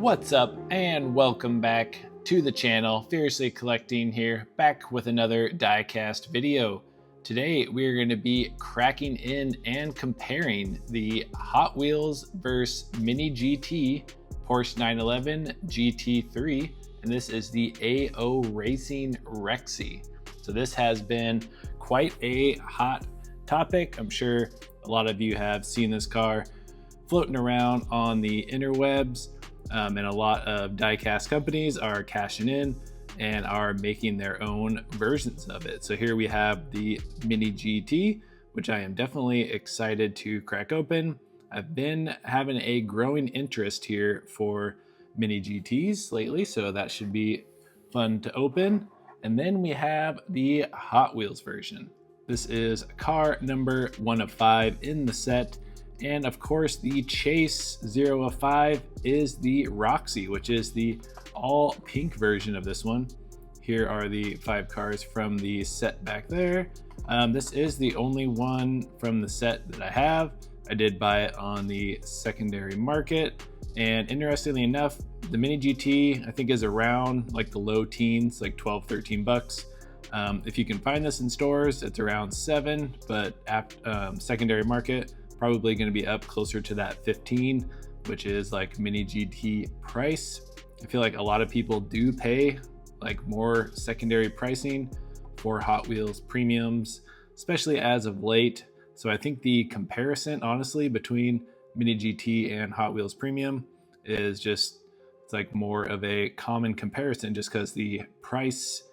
What's up and welcome back to the channel. Fiercely Collecting here, back with another diecast video. Today we're going to be cracking in and comparing the Hot Wheels vs Mini GT Porsche 911 GT3, and this is the AO Racing Rexy. So this has been quite a hot topic. I'm sure a lot of you have seen this car floating around on the interwebs. And a lot of diecast companies are cashing in and are making their own versions of it. So here we have the Mini GT, which I am definitely excited to crack open. I've been having a growing interest here for Mini GTs lately, so that should be fun to open. And then we have the Hot Wheels version. This is car number 1 of 5 in the set. And of course, the Chase 0 of 5 is the Rexy, which is the all pink version of this one. Here are the 5 cars from the set back there. This is the only one from the set that I have. I did buy it on the secondary market. And interestingly enough, the Mini GT I think is around like the low teens, like 12, 13 bucks. If you can find this in stores, it's around 7, but secondary market, probably going to be up closer to that 15, which is like Mini GT price. I feel like a lot of people do pay like more secondary pricing for Hot Wheels premiums, especially as of late. So I think the comparison, honestly, between Mini GT and Hot Wheels premium is just, it's like more of a common comparison, just because the price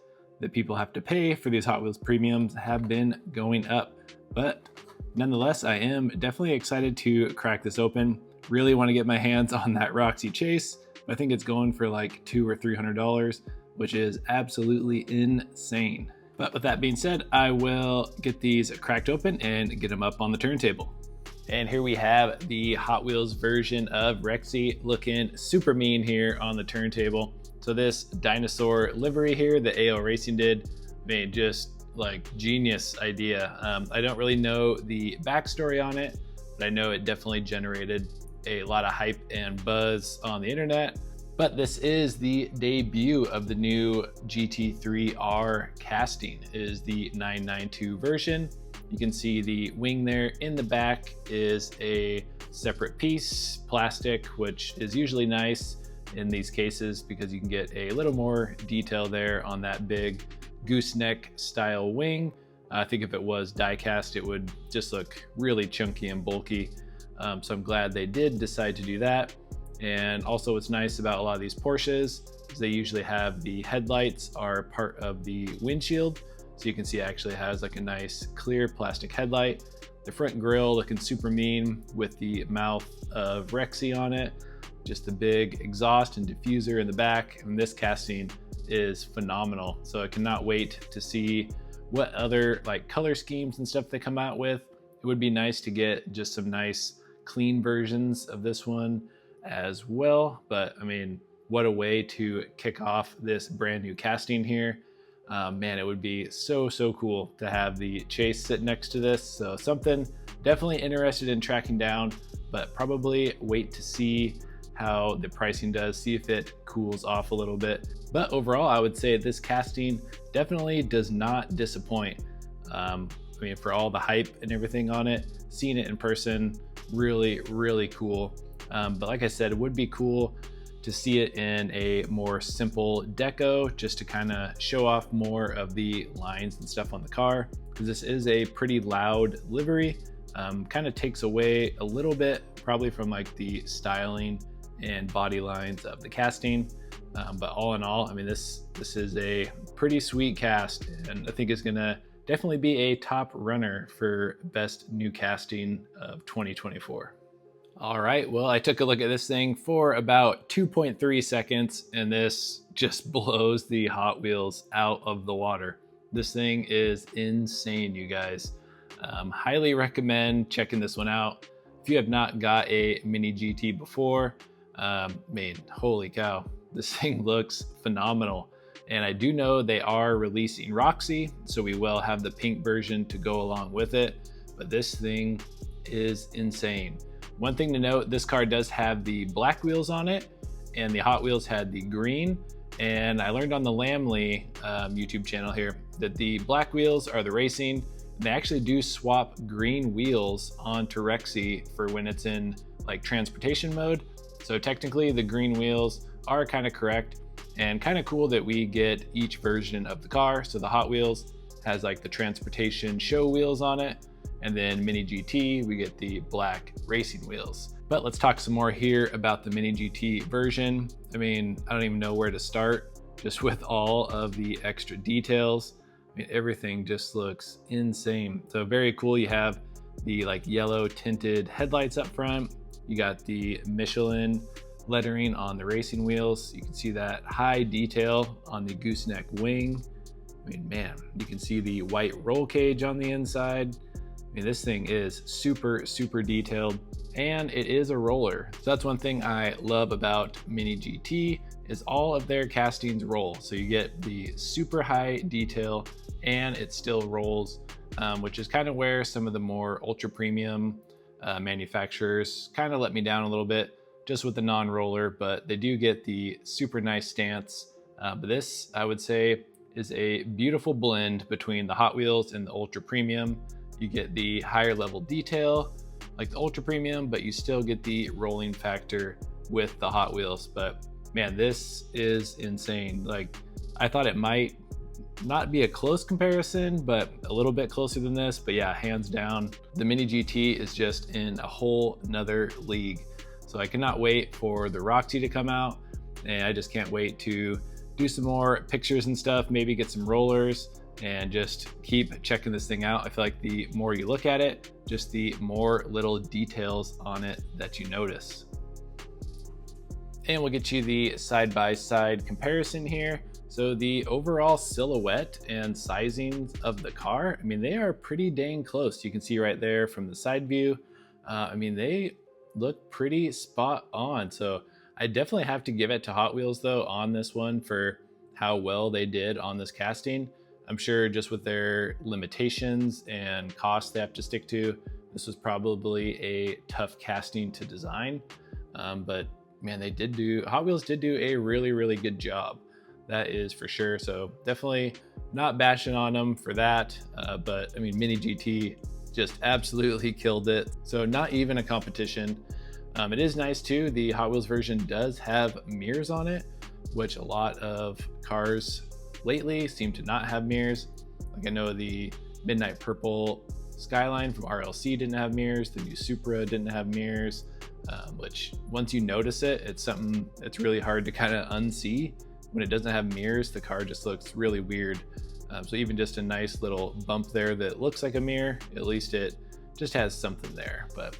that people have to pay for these Hot Wheels premiums have been going up. But nonetheless, I am definitely excited to crack this open. Really want to get my hands on that Rexy Chase. I think it's going for like $200 or $300, which is absolutely insane. But with that being said, I will get these cracked open and get them up on the turntable. And here we have the Hot Wheels version of Rexy, looking super mean here on the turntable. So this dinosaur livery here that AO Racing did, made just like genius idea. I don't really know the backstory on it, but I know it definitely generated a lot of hype and buzz on the internet. But this is the debut of the new GT3R casting. It is the 992 version. You can see the wing there. In the back is a separate piece, plastic, which is usually nice in these cases because you can get a little more detail there on that big gooseneck style wing. I think if it was die cast, it would just look really chunky and bulky. So I'm glad they did decide to do that. And also what's nice about a lot of these Porsches is they usually have the headlights are part of the windshield. So you can see it actually has like a nice clear plastic headlight. The front grille looking super mean with the mouth of Rexy on it. Just the big exhaust and diffuser in the back. And this casting is phenomenal. So I cannot wait to see what other like color schemes and stuff they come out with. It would be nice to get just some nice clean versions of this one as well. But I mean, what a way to kick off this brand new casting here. Man, it would be so cool to have the Chase sit next to this. So something definitely interested in tracking down, but probably wait to see how the pricing does, see if it cools off a little bit. But overall, I would say this casting definitely does not disappoint. I mean, for all the hype and everything on it, seeing it in person, really cool. But like I said, it would be cool to see it in a more simple deco, just to kind of show off more of the lines and stuff on the car, because this is a pretty loud livery. Kind of takes away a little bit probably from like the styling and body lines of the casting. But all in all, I mean, this is a pretty sweet cast, and I think it's gonna definitely be a top runner for best new casting of 2024. All right, well, I took a look at this thing for about 2.3 seconds, and this just blows the Hot Wheels out of the water. This thing is insane, you guys. Highly recommend checking this one out. If you have not got a Mini GT before, man, holy cow, this thing looks phenomenal. And I do know they are releasing Rexy, so we will have the pink version to go along with it, but this thing is insane. One thing to note, this car does have the black wheels on it, and the Hot Wheels had the green. And I learned on the Lamley YouTube channel here that the black wheels are the racing. They actually do swap green wheels onto Rexy for when it's in like transportation mode. So technically the green wheels are kind of correct, and kind of cool that we get each version of the car. So the Hot Wheels has like the transportation show wheels on it, and then Mini GT, we get the black racing wheels. But let's talk some more here about the Mini GT version. I mean, I don't even know where to start just with all of the extra details. I mean, everything just looks insane. So very cool. You have the like yellow tinted headlights up front. You got the Michelin lettering on the racing wheels. You can see that high detail on the gooseneck wing. I mean, man, you can see the white roll cage on the inside. I mean, this thing is super, super detailed, and it is a roller. So that's one thing I love about Mini GT is all of their castings roll. So you get the super high detail and it still rolls, which is kind of where some of the more ultra premium manufacturers kind of let me down a little bit just with the non-roller, but they do get the super nice stance. But this, I would say, is a beautiful blend between the Hot Wheels and the ultra premium. You get the higher level detail like the ultra premium, but you still get the rolling factor with the Hot Wheels. But man, this is insane. Like, I thought it might not be a close comparison, but a little bit closer than this. But yeah, hands down, the Mini GT is just in a whole nother league. So I cannot wait for the Rexy to come out, and I just can't wait to do some more pictures and stuff, maybe get some rollers and just keep checking this thing out. I feel like the more you look at it, just the more little details on it that you notice. And we'll get you the side-by-side comparison here. So the overall silhouette and sizing of the car, I mean, they are pretty dang close. You can see right there from the side view. I mean, they look pretty spot on. So I definitely have to give it to Hot Wheels though on this one for how well they did on this casting. I'm sure just with their limitations and costs they have to stick to, this was probably a tough casting to design. But man, Hot Wheels did do a really, really good job. That is for sure. So definitely not bashing on them for that. But I mean, Mini GT just absolutely killed it. So not even a competition. It is nice too. The Hot Wheels version does have mirrors on it, which a lot of cars lately seem to not have mirrors. Like I know the Midnight Purple Skyline from RLC didn't have mirrors. The new Supra didn't have mirrors, which once you notice it, it's something that's really hard to kind of unsee. When it doesn't have mirrors, the car just looks really weird. So even just a nice little bump there that looks like a mirror, at least it just has something there. But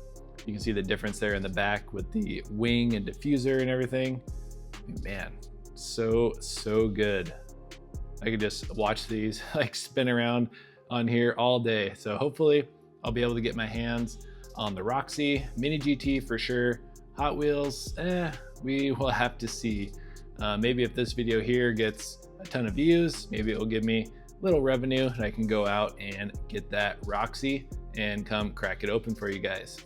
you can see the difference there in the back with the wing and diffuser and everything. Man, so good. I could just watch these like spin around on here all day. So hopefully I'll be able to get my hands on the Rexy. Mini GT for sure. Hot Wheels, we will have to see. Maybe if this video here gets a ton of views, maybe it will give me a little revenue and I can go out and get that Rexy and come crack it open for you guys.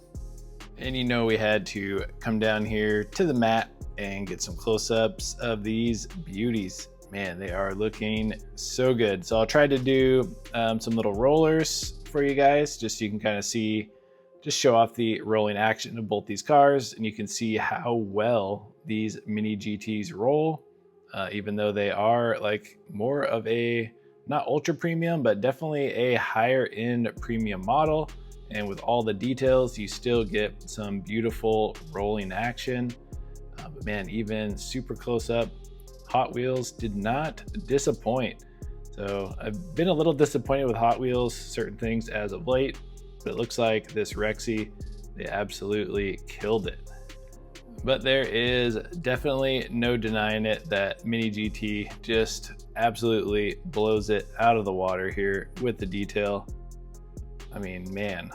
And you know, we had to come down here to the mat and get some close-ups of these beauties. Man, they are looking so good. So I'll try to do some little rollers for you guys, just so you can kind of see, just show off the rolling action of both these cars, and you can see how well these Mini GTs roll, even though they are like more of a, not ultra premium, but definitely a higher end premium model. And with all the details, you still get some beautiful rolling action. But man, even super close up, Hot Wheels did not disappoint. So I've been a little disappointed with Hot Wheels, certain things as of late, but it looks like this Rexy, they absolutely killed it. But there is definitely no denying it that Mini GT just absolutely blows it out of the water here with the detail. I mean, man,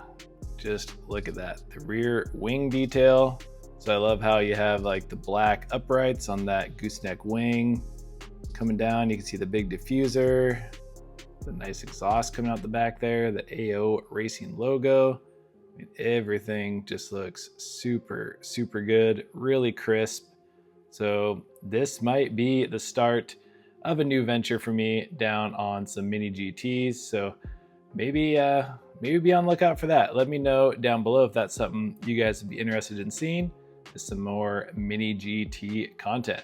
just look at that. The rear wing detail. So I love how you have like the black uprights on that gooseneck wing coming down. You can see the big diffuser, the nice exhaust coming out the back there, the AO Racing logo. I mean, everything just looks super good, really crisp. So this might be the start of a new venture for me down on some mini GTs. So maybe be on the lookout for that. Let me know down below if that's something you guys would be interested in seeing, just some more mini GT content.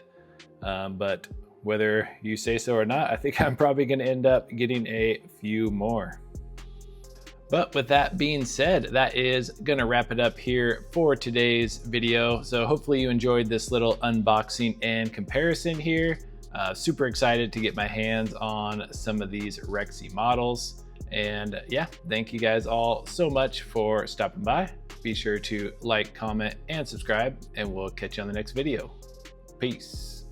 But whether you say so or not, I think I'm probably going to end up getting a few more. But with that being said, that is going to wrap it up here for today's video. So hopefully you enjoyed this little unboxing and comparison here. Super excited to get my hands on some of these Rexy models. And yeah, thank you guys all so much for stopping by. Be sure to like, comment, and subscribe, and we'll catch you on the next video. Peace.